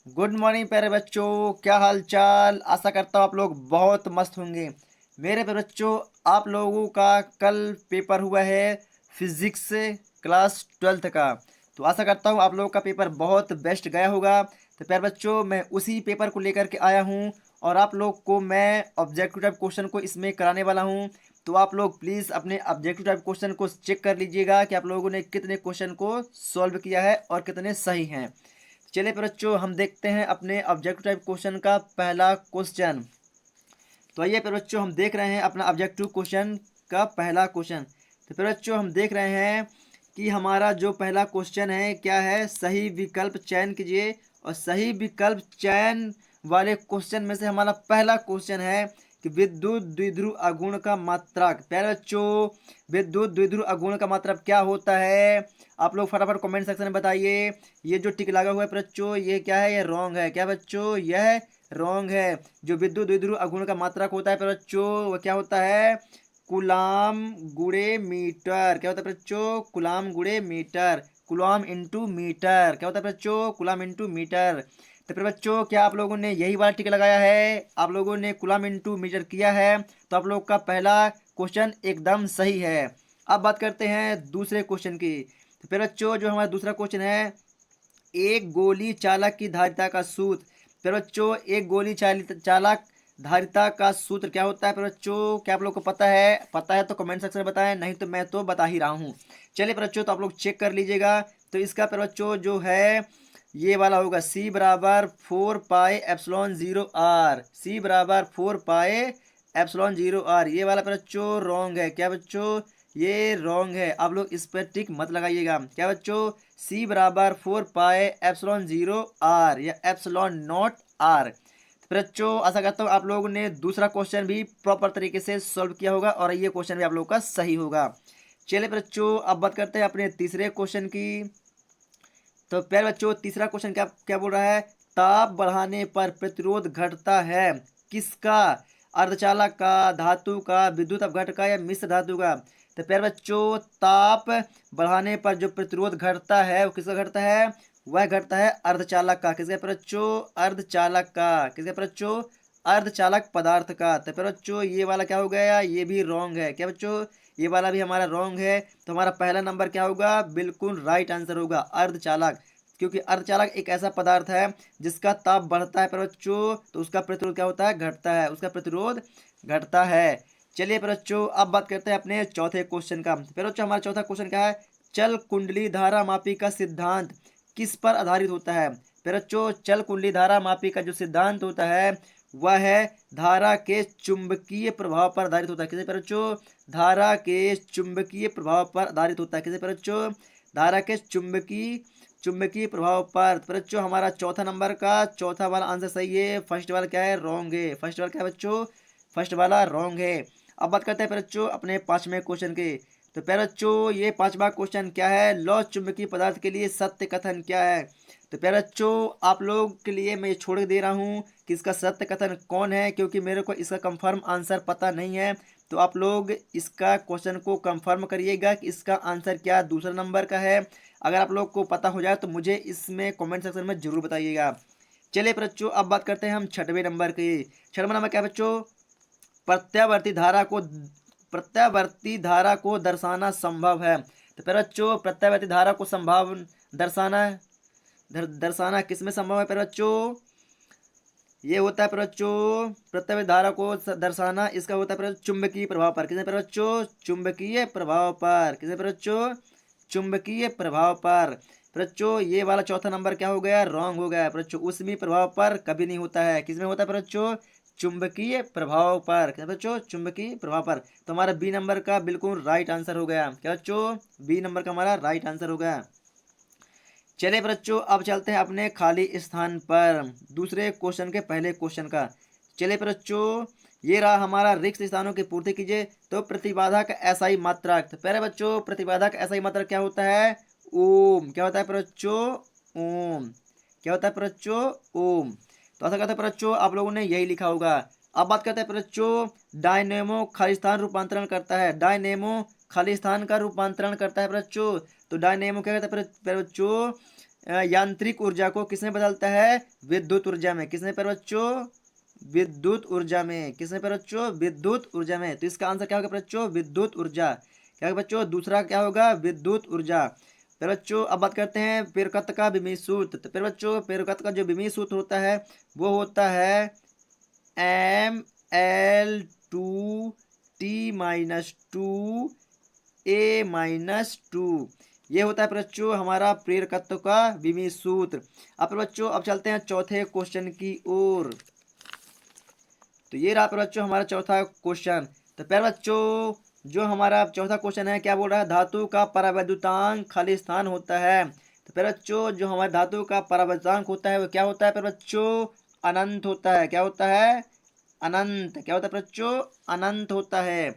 Good morning प्यारे बच्चों। क्या हाल चाल। आशा करता हूँ आप लोग बहुत मस्त होंगे। मेरे प्यारे बच्चों, आप लोगों का कल पेपर हुआ है फिजिक्स क्लास 12th का। तो आशा करता हूँ आप लोगों का पेपर बहुत बेस्ट गया होगा। तो प्यारे बच्चों, मैं उसी पेपर को लेकर के आया हूँ और आप लोग को मैं ऑब्जेक्टिव टाइप क्वेश्चन को इसमें कराने वाला हूँ। तो आप लोग प्लीज़ अपने ऑब्जेक्टिव टाइप क्वेश्चन को चेक कर लीजिएगा कि आप लोगों ने कितने क्वेश्चन को सॉल्व किया है और कितने सही हैं। चलिए फिर बच्चों, हम देखते हैं अपने ऑब्जेक्टिव टाइप क्वेश्चन का पहला क्वेश्चन। तो आइए फिर बच्चों, हम देख रहे हैं अपना ऑब्जेक्टिव क्वेश्चन का पहला क्वेश्चन। तो फिर बच्चों, हम देख रहे हैं कि हमारा जो पहला क्वेश्चन है क्या है, सही विकल्प चयन कीजिए। और सही विकल्प चयन वाले क्वेश्चन में से हमारा पहला क्वेश्चन है कि विद्युत द्विध्रुव अगुण का मात्रक। प्यारे बच्चों, विद्युत द्विध्रुव अगुण का मात्रक क्या होता है? आप लोग फटाफट कमेंट सेक्शन में बताइए। ये जो टिक लगा हुआ है बच्चों, ये क्या है? ये रॉन्ग है। क्या बच्चों? यह रॉन्ग है। जो विद्युत द्विध्रुव अगुण का मात्रक होता है बच्चों, वह क्या होता है? कुलाम गुणे मीटर। क्या होता है बच्चों? कुलाम गुणे मीटर। कुलाम into metre. क्या होता है बच्चों? कुलाम इंटू मीटर। तो फिर बच्चों, क्या आप लोगों ने यही वाला टिक लगाया है? आप लोगों ने कुलाम इंटू मीटर किया है, तो आप लोग का पहला क्वेश्चन एकदम सही है। अब बात करते हैं दूसरे क्वेश्चन की। तो फिर बच्चों, जो हमारा दूसरा क्वेश्चन है, एक गोली चालक की धारिता का सूत्र। फिर बच्चों, एक गोली चालक धारिता का सूत्र क्या होता है? फिर बच्चों, क्या आप लोग को पता है? पता है तो कमेंट सेक्शन में बताएं, नहीं तो मैं तो बता ही रहा हूँ। चलिए फिर बच्चों, तो आप लोग चेक कर लीजिएगा। तो इसका फिर बच्चों जो है, ये वाला होगा C बराबर 4 पाई एप्सिलॉन 0 R। C बराबर 4 पाई एप्सिलॉन 0 R। ये वाला फिर बच्चों रॉन्ग है। क्या बच्चों? ये रॉन्ग है। आप लोग इस पर टिक मत लगाइएगा। क्या बच्चों? C बराबर 4 पाई एप्सिलॉन 0 R या एप्सिलॉन नॉट R। बच्चों, आशा करता हूँ आप लोगों ने दूसरा क्वेश्चन भी प्रॉपर तरीके से सॉल्व किया होगा और ये क्वेश्चन भी आप लोगों का सही होगा। चलिए बच्चों, अब बात करते हैं अपने तीसरे क्वेश्चन की। तो प्यारे बच्चों, तीसरा क्वेश्चन क्या क्या बोल रहा है? ताप बढ़ाने पर प्रतिरोध घटता है किसका? अर्धचालक का, धातु का, विद्युत अपघटक का या मिश्र धातु का? तो प्यारे बच्चों, ताप बढ़ाने पर जो प्रतिरोध घटता है वो किसका घटता है? वह घटता है अर्धचालक का। किसका प्यारे बच्चों? अर्धचालक का। किसका प्यारे बच्चों? अर्धचालक पदार्थ का। तो प्यारे बच्चों, ये वाला क्या हो गया? ये भी रॉन्ग है। क्या बच्चों? ये वाला भी हमारा रॉन्ग है। तो हमारा पहला नंबर क्या होगा? बिल्कुल राइट आंसर होगा अर्धचालक। क्योंकि अर्धचालक एक ऐसा पदार्थ है जिसका ताप बढ़ता है पर बच्चों, तो उसका प्रतिरोध क्या होता है? घटता है। उसका प्रतिरोध घटता है। चलिए पर बच्चों, अब बात करते हैं अपने चौथे क्वेश्चन का। पर बच्चों, हमारा चौथा क्वेश्चन क्या है? चल कुंडली धारा मापी का सिद्धांत किस पर आधारित होता है? पर बच्चों, चल कुंडली धारा मापी का जो सिद्धांत होता है वह है धारा के चुंबकीय प्रभाव पर आधारित होता है। किसे पर बच्चों? धारा के चुंबकीय प्रभाव पर आधारित होता है। किसे पर बच्चों? धारा के चुंबकीय चुंबकीय प्रभाव पर। तो बच्चों, हमारा चौथा नंबर का चौथा वाला आंसर सही है। फर्स्ट वाला क्या है? रॉन्ग है। फर्स्ट वाला क्या है बच्चों? फर्स्ट वाला रॉन्ग है। अब बात करते हैं बच्चों अपने पांचवें क्वेश्चन के। तो प्यारे बच्चों, ये पांचवा क्वेश्चन क्या है? लौ चुंबकीय पदार्थ के लिए सत्य कथन क्या है? तो प्यारे बच्चों, आप लोग के लिए मैं ये छोड़ दे रहा हूँ कि इसका सत्य कथन कौन है, क्योंकि मेरे को इसका कंफर्म आंसर पता नहीं है। तो आप लोग इसका क्वेश्चन को कंफर्म करिएगा कि इसका आंसर क्या दूसरा नंबर का है। अगर आप लोग को पता हो जाए तो मुझे इसमें कमेंट सेक्शन में जरूर बताइएगा। चलिए बच्चों, अब बात करते हैं हम छठवें नंबर की। छठवां नंबर क्या है बच्चों? प्रत्यावर्ती धारा को प्रत्यावर्ती धारा को दर्शाना संभव है। तो फिर बच्चों, प्रत्यावर्ती धारा को संभव दर्शाना दर्शाना किस में संभव है? फिर बच्चों, ये होता है पर बच्चों, प्रत्यक्ष धारा को दर्शाना इसका होता है पर चुंबकीय प्रभाव पर। किसने? पर बच्चों, चुंबकीय प्रभाव पर। किसने? पर बच्चों, चुंबकीय प्रभाव पर। पर बच्चों, ये वाला चौथा नंबर क्या हो गया? रॉन्ग हो गया। पर बच्चों, उसमें प्रभाव पर कभी नहीं होता है। किसमें होता है पर बच्चों? चुंबकीय प्रभाव पर। किसने बच्चों? चुंबकीय प्रभाव पर। तो हमारा बी नंबर का बिल्कुल राइट आंसर हो गया। क्या बच्चों? बी नंबर का हमारा राइट आंसर हो गया। चलिए बच्चों, अब चलते हैं अपने खाली स्थान पर दूसरे क्वेश्चन के पहले क्वेश्चन का। चलिए बच्चों, ये रहा हमारा रिक्त स्थानों की पूर्ति कीजिए। तो प्रतिबाधा का एसआई मात्रक। तो पहले बच्चों, प्रतिबाधा का एसआई मात्रक क्या होता है? ओम। क्या होता है बच्चों? ओम। क्या होता है बच्चों? ओम। तो ऐसा करते हैं बच्चों, आप लोगों ने यही लिखा होगा। अब बात करते हैं बच्चों, डायनेमो खालिस्तान रूपांतरण करता है। डायनेमो खालिस्तान का रूपांतरण करता है बच्चों। तो डायनेमो क्या कहता है बच्चों? यांत्रिक ऊर्जा को किसमें बदलता है? विद्युत ऊर्जा में। किसमें पर बच्चों? विद्युत ऊर्जा में। किसमें पर बच्चों? विद्युत ऊर्जा में। तो इसका आंसर क्या होगा बच्चों? विद्युत ऊर्जा। क्या होगा बच्चों? दूसरा क्या होगा? विद्युत ऊर्जा। फिर बच्चों अब बात करते हैं प्रेरकत्व का विमीय सूत्र। तो फिर बच्चों प्रेरकत्व का जो विमीय सूत्र होता है वो होता है Ml2T-2 A-2। ये होता है बच्चों हमारा प्रेरकत्व का विमीय सूत्र। अब बच्चों अब चलते हैं चौथे क्वेश्चन की ओर। तो ये रहा बच्चों हमारा चौथा क्वेश्चन। तो पहले बच्चों जो हमारा चौथा क्वेश्चन है क्या बोल रहा है? धातु का परावैद्युतांक खाली स्थान होता है। तो पहले बच्चों जो हमारे धातु का परावैद्युतांक होता है वो क्या होता है पहले बच्चों? अनंत होता है। क्या होता है? अनंत। क्या होता है बच्चों? अनंत होता है।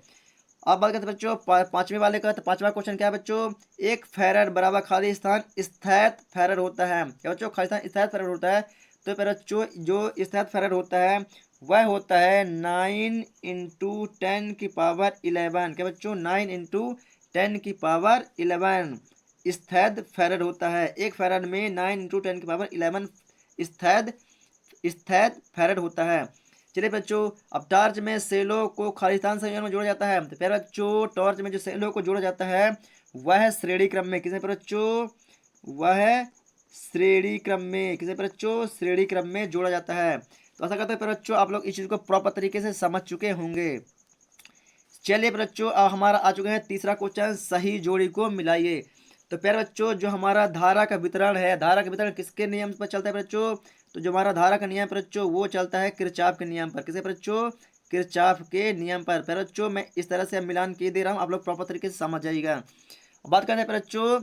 अब बात करते हैं बच्चों पांचवें वाले का। तो पांचवा क्वेश्चन क्या है बच्चों? एक फैरड बराबर खाली स्थान स्थैत फैरड होता है। क्या बच्चों? खाली स्थान स्थैत फैरड होता है। तो फिर बच्चों जो स्थैत फैरड होता है वह होता है 9 × 10⁻11। क्या बच्चों? 9 × 10⁻11 स्थैत फैरड होता है। एक फैरड में 9 × 10⁻11 स्थैत स्थैत फैरड होता है। चलिए बच्चों अब टॉर्च में सेलों को खाली स्थान संयोजन में जोड़ा जाता है। तो पहले बच्चों टॉर्च में जो सेलों को जोड़ा जाता है वह श्रेणी क्रम में। किसमें बच्चों? वह श्रेणी क्रम में। किसमें बच्चों? श्रेणी क्रम में जोड़ा जाता है। तो ऐसा करते हैं बच्चों आप लोग इस चीज को प्रॉपर तरीके से समझ चुके होंगे। चलिए बच्चों अब हमारा आ चुका है तीसरा क्वेश्चन, सही जोड़ी को मिलाइए। तो प्यारे बच्चों जो हमारा धारा का वितरण है, धारा का वितरण किसके नियम पर चलता है बच्चों? तो जो हमारा धारा का नियम पर बच्चों वो चलता है किरचॉफ के नियम पर। किसे बच्चों? किरचॉफ के नियम पर। प्यारे बच्चों मैं इस तरह से मिलान किए दे रहा हूँ, आप लोग प्रॉपर तरीके से समझ जाइएगा। बात करते हैं बच्चों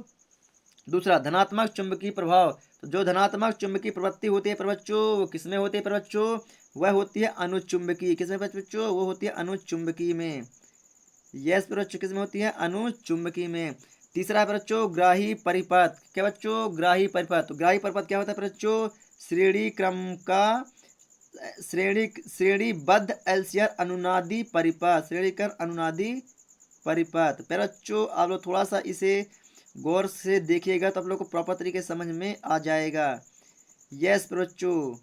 दूसरा धनात्मक चुंबकीय प्रभाव। तो जो धनात्मक चुंबकीय प्रवृत्ति होती है पर बच्चों वो किसमें होती है पर बच्चों? वह होती है अनुचुंबकीय। किसमें बच्चों? वो होती है अनुचुंबकीय में। यस पर बच्चों किसमें होती है? अनुचुंबकीय में। तीसरा है बच्चों ग्राही परिपथ। क्या बच्चों? ग्राही परिपथ। तो ग्राही परिपथ क्या होता है बच्चों? श्रेणी क्रम का श्रेणीबद्ध एलसीआर अनुनादी परिपथ। श्रेणीक्रम अनुनादी परिपथ। पर बच्चों आप लोग थोड़ा सा इसे गौर से देखिएगा तो आप लोग को प्रॉपर तरीके से समझ में आ जाएगा। यस बच्चों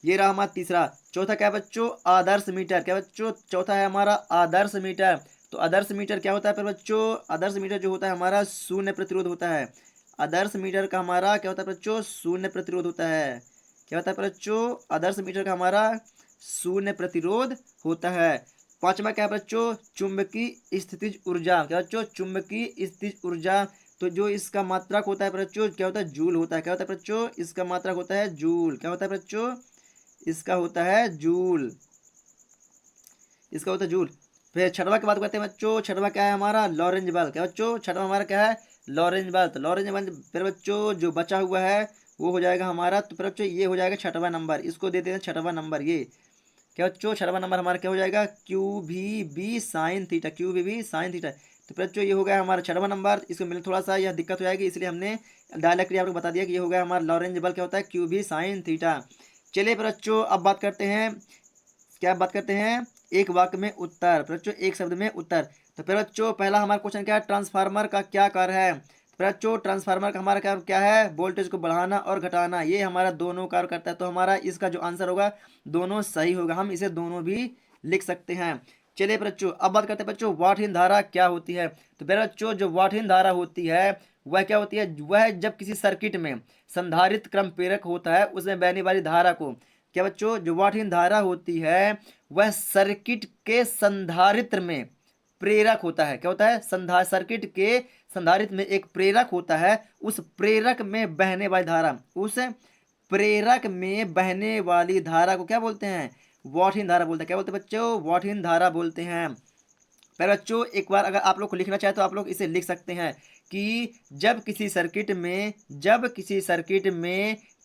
ये रहा हमारा तीसरा। चौथा क्या है बच्चों? आदर्श मीटर। क्या बच्चों? चौथा है हमारा आदर्श मीटर। तो आदर्श मीटर क्या होता है पर बच्चों? आदर्श मीटर जो होता है हमारा शून्य प्रतिरोध होता है। आदर्श मीटर का हमारा क्या होता है बच्चों? शून्य प्रतिरोध होता है। क्या होता है बच्चों? आदर्श मीटर का हमारा शून्य प्रतिरोध होता है। पांचवा क्या है बच्चों? चुंबकीय स्थितिज ऊर्जा। क्या बच्चों? चुंबकीय स्थितिज ऊर्जा। तो जो इसका मात्रक होता है बच्चों क्या होता है? जूल होता है। क्या होता है बच्चों? इसका मात्रक होता है जूल। क्या होता है बच्चों? इसका होता है जूल। इसका होता है जूल। फिर छठवा की बात करते हैं बच्चों। छठवा क्या है हमारा? लॉरेंज बल। क्या बच्चों? छठवा हमारा क्या है? लॉरेंज बल। तो लॉरेंज बल फिर बच्चों जो बचा हुआ है वो हो जाएगा हमारा, तो फिर बच्चों ये हो जाएगा छठवा नंबर। इसको दे देते हैं छठवा नंबर। ये क्या बच्चों? छठवा नंबर हमारा क्या हो जाएगा? QVB sine theta. QVB sine theta. तो फिर बच्चों ये हो गया हमारा छठवा नंबर। इसको मिलने थोड़ा सा यह दिक्कत हो जाएगी इसलिए हमने डायरेक्टली आपको बता दिया कि ये हो गया हमारा लॉरेंज बल क्या होता है? QV sine theta. चलिए बच्चों अब बात करते हैं क्या बात करते हैं एक वाक्य में उत्तर। बच्चों एक शब्द में उत्तर। तो फिर बच्चों पहला हमारा क्वेश्चन क्या है? ट्रांसफार्मर का क्या कार्य है? फिर बच्चों ट्रांसफार्मर का हमारा क्या है? वोल्टेज को बढ़ाना और घटाना, ये हमारा दोनों कार्य करता है। तो हमारा इसका जो आंसर होगा दोनों सही होगा, हम इसे दोनों भी लिख सकते हैं। चलिए बच्चों अब बात करते हैं बच्चों वाटहीन धारा क्या होती है? तो फिर बच्चों जो वाटहीन धारा होती है वह क्या होती है? वह जब किसी सर्किट में संधारित्र क्रम प्रेरक होता है उसमें बहने वाली धारा को, क्या बच्चों जो वाटहीन धारा होती है वह सर्किट के संधारित्र में प्रेरक होता है। क्या होता है? सर्किट के संधारित्र में एक प्रेरक होता है, उस प्रेरक में बहने वाली धारा, उस प्रेरक में बहने वाली धारा को क्या बोलते हैं? वाटहीन धारा बोलते हैं। क्या बोलते हैं बच्चों? वाटहीन धारा बोलते हैं। पर बच्चों एक बार अगर आप लोग को लिखना चाहे तो आप लोग इसे लिख सकते हैं कि जब किसी सर्किट में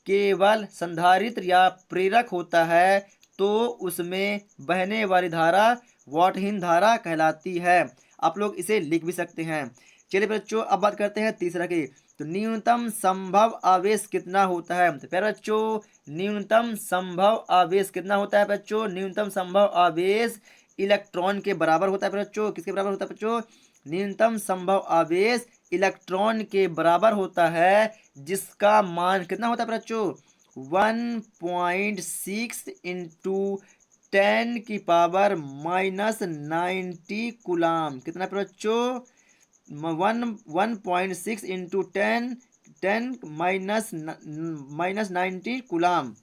केवल संधारित्र या प्रेरक होता है तो उसमें बहने वाली धारा वाटहीन धारा कहलाती है। आप लोग इसे लिख भी सकते हैं। चलिए बच्चों अब बात करते हैं तीसरा की। तो न्यूनतम संभव आवेश कितना होता है? तो फिर बच्चों न्यूनतम संभव आवेश कितना होता है बच्चों? न्यूनतम संभव आवेश इलेक्ट्रॉन के बराबर होता है बच्चों। किसके बराबर होता है बच्चों? न्यूनतम संभव आवेश इलेक्ट्रॉन के बराबर होता है जिसका मान कितना होता है बच्चों 1.6 इंटू 10⁻⁻90 कूलाम। कितना बच्चों 1.6 इंटू 10 माइनस 90 कूलाम।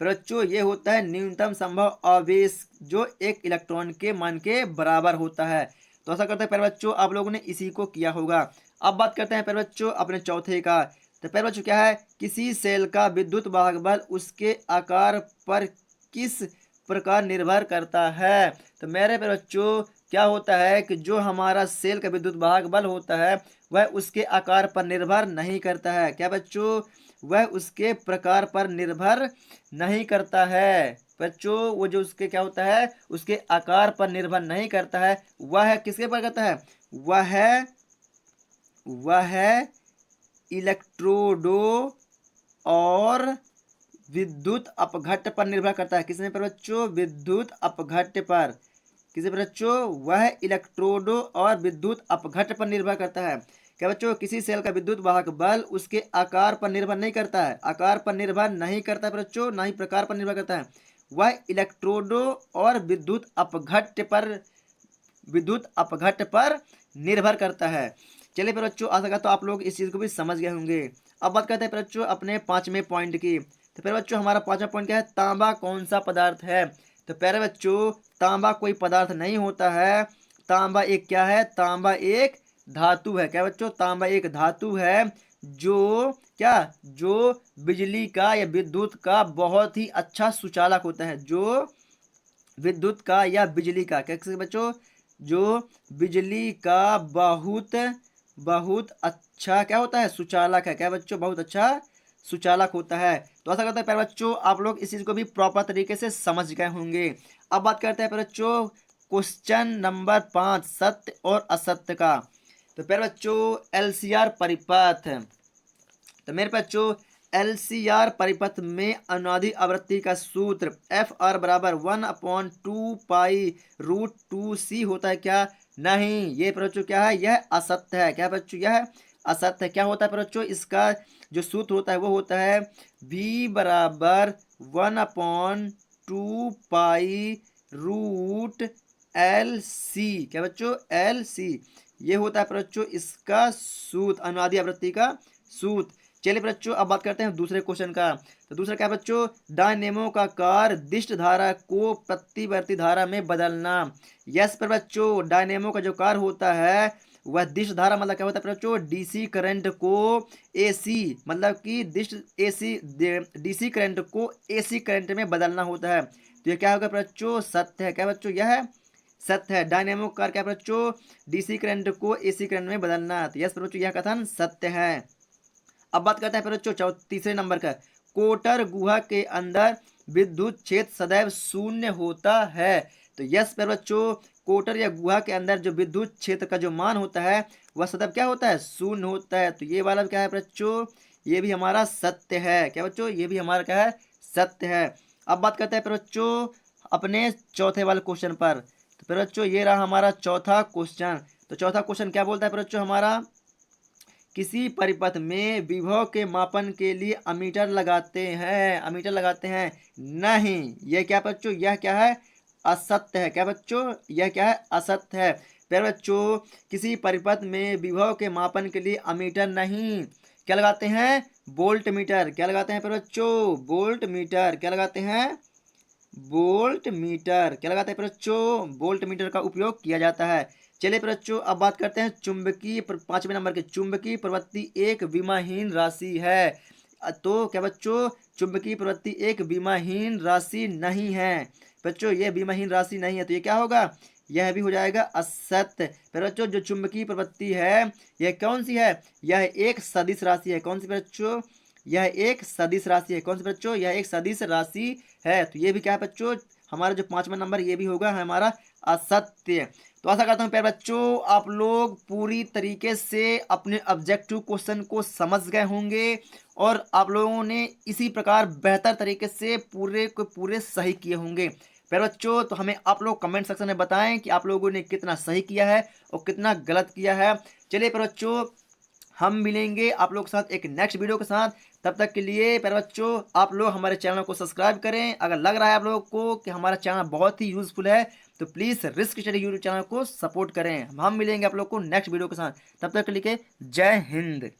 बच्चों ये होता है न्यूनतम संभव आवेश जो एक इलेक्ट्रॉन के मान के बराबर होता है। तो ऐसा करते हैं प्यारे बच्चों आप लोगों ने इसी को किया होगा। अब बात करते हैं प्यारे बच्चों अपने चौथे का। तो प्यारे बच्चों क्या है किसी सेल का विद्युत वाहक बल उसके आकार पर किस प्रकार निर्भर करता है। तो मेरे प्यारे बच्चों क्या होता है कि जो हमारा सेल का विद्युत वाहक बल होता है वह उसके आकार पर निर्भर नहीं करता है। क्या बच्चों वह उसके प्रकार पर निर्भर नहीं करता है। बच्चों वो जो उसके क्या होता है उसके आकार पर निर्भर नहीं करता है। वह किसके पर करता है वह इलेक्ट्रोडों और विद्युत अपघट्ट पर निर्भर करता है। किसने पर बच्चों विद्युत अपघट्ट पर। किसी पर बच्चों वह इलेक्ट्रोडों और विद्युत अपघट्ट पर निर्भर करता है। क्या बच्चों किसी सेल का विद्युत वाहक बल उसके आकार पर निर्भर नहीं करता है। आकार पर निर्भर नहीं करता है बच्चों ना ही प्रकार पर निर्भर करता है। वह इलेक्ट्रोडों और विद्युत अपघट्ट पर निर्भर करता है। चलिए फिर बच्चों आशा करता हूं आप लोग इस चीज को भी समझ गए होंगे। अब बात करते हैं फिर बच्चों अपने पांचवें पॉइंट की। तो फिर बच्चों हमारा पांचवा पॉइंट क्या है तांबा कौन सा पदार्थ है। तो प्यारे बच्चों तांबा कोई पदार्थ नहीं होता है। तांबा एक क्या है तांबा एक धातु है। क्या बच्चों तांबा एक धातु है जो क्या जो बिजली का या विद्युत का बहुत ही अच्छा सुचालक होता है। जो विद्युत का या बिजली का क्या बच्चों जो बिजली का बहुत बहुत अच्छा क्या होता है सुचालक है। क्या बच्चों बहुत अच्छा सुचालक होता है। तो ऐसा करते हैं प्यारे बच्चों आप लोग इस चीज को भी प्रॉपर तरीके से समझ गए होंगे। अब बात करते हैं प्यारे बच्चों क्वेश्चन नंबर 5 सत्य और असत्य का। तो प्यारे बच्चों एलसीआर परिपथ। तो मेरे बच्चों एलसीआर परिपथ में अनुनादी आवृत्ति का सूत्र एफ आर बराबर 1/2 पाई √2c होता है क्या नहीं। ये बच्चों क्या है यह असत्य है। क्या बच्चों यह असत्य है। क्या होता है बच्चों इसका जो सूत्र होता है वो होता है v बराबर 1/2 पाई √LC। क्या बच्चों LC ये होता है बच्चों इसका सूत्र अनुनादी आवृत्ति का सूत्र। चलिए बच्चों अब बात करते हैं दूसरे क्वेश्चन का। तो दूसरा क्या बच्चों डायनेमो का कार्य दिष्ट धारा को प्रतिवर्ती धारा में बदलना। यस पर बच्चों डायनेमो का जो कार्य होता है वह दिष्ट धारा मतलब क्या होता है बच्चों डीसी करंट को एसी मतलब कि डीसी करंट को एसी करंट में बदलना होता है। तो ये क्या होगा बच्चों सत्य है। क्या बच्चों यह सत्य है। डायनेमो का कार्य क्या बच्चों डीसी करंट को एसी करंट में बदलना। तो यस बच्चों यह कथन सत्य है। अब बात करते हैं फिर बच्चों तीसरे नंबर का कोटर गुहा के अंदर विद्युत क्षेत्र सदैव शून्य होता है। तो यस पर बच्चों कोटर या गुहा के अंदर जो विद्युत क्षेत्र का जो मान होता है वह सदैव क्या होता है शून्य होता है। तो ये वाला क्या है बच्चों ये भी हमारा सत्य है। क्या बच्चों ये भी हमारा क्या है सत्य है। अब बात करते हैं फिर बच्चों अपने चौथे वाले क्वेश्चन पर। तो फिर बच्चों ये रहा हमारा चौथा क्वेश्चन। तो चौथा क्वेश्चन क्या बोलता है फिर बच्चों हमारा किसी परिपथ में विभव के मापन के लिए अमीटर लगाते हैं नहीं। यह क्या बच्चों यह क्या है असत्य है। क्या बच्चों यह क्या है असत्य है। प्यारे बच्चों किसी परिपथ में विभव के मापन के लिए अमीटर नहीं क्या लगाते हैं वोल्ट मीटर। क्या लगाते हैं प्यारे बच्चों वोल्ट मीटर। क्या लगाते हैं वोल्ट मीटर। क्या लगाते हैं बच्चों वोल्ट मीटर का उपयोग किया जाता है। चलिए बच्चों अब बात करते हैं चुंबकीय पांचवें नंबर के चुंबकीय प्रवृत्ति एक विमाहीन राशि है। तो क्या बच्चों चुंबकीय प्रवृत्ति एक विमाहीन राशि नहीं है। बच्चों ये विमाहीन राशि नहीं है तो ये क्या होगा यह भी हो जाएगा असत्य। फिर बच्चों जो चुंबकीय प्रवृत्ति है यह कौन सी है यह एक सदिश राशि है। कौन सी बच्चों यह एक सदिश राशि है। कौन सी बच्चों यह एक सदिश राशि है। तो ये भी क्या है बच्चों हमारा जो पांचवा नंबर ये भी होगा हमारा असत्य। तो आशा करता हूँ प्यारे बच्चों आप लोग पूरी तरीके से अपने ऑब्जेक्टिव क्वेश्चन को समझ गए होंगे और आप लोगों ने इसी प्रकार बेहतर तरीके से पूरे को पूरे सही किए होंगे। प्यारे बच्चों तो हमें आप लोग कमेंट सेक्शन में बताएं कि आप लोगों ने कितना सही किया है और कितना गलत किया है। चलिए प्यारे बच्चों हम मिलेंगे आप लोग के साथ एक नेक्स्ट वीडियो के साथ। तब तक के लिए प्यारे बच्चों आप लोग हमारे चैनल को सब्सक्राइब करें। अगर लग रहा है आप लोगों को कि हमारा चैनल बहुत ही यूजफुल है तो please risk study YouTube channel को सपोर्ट करें। हम मिलेंगे आप लोग को नेक्स्ट वीडियो के साथ। तब तक के लिए जय हिंद।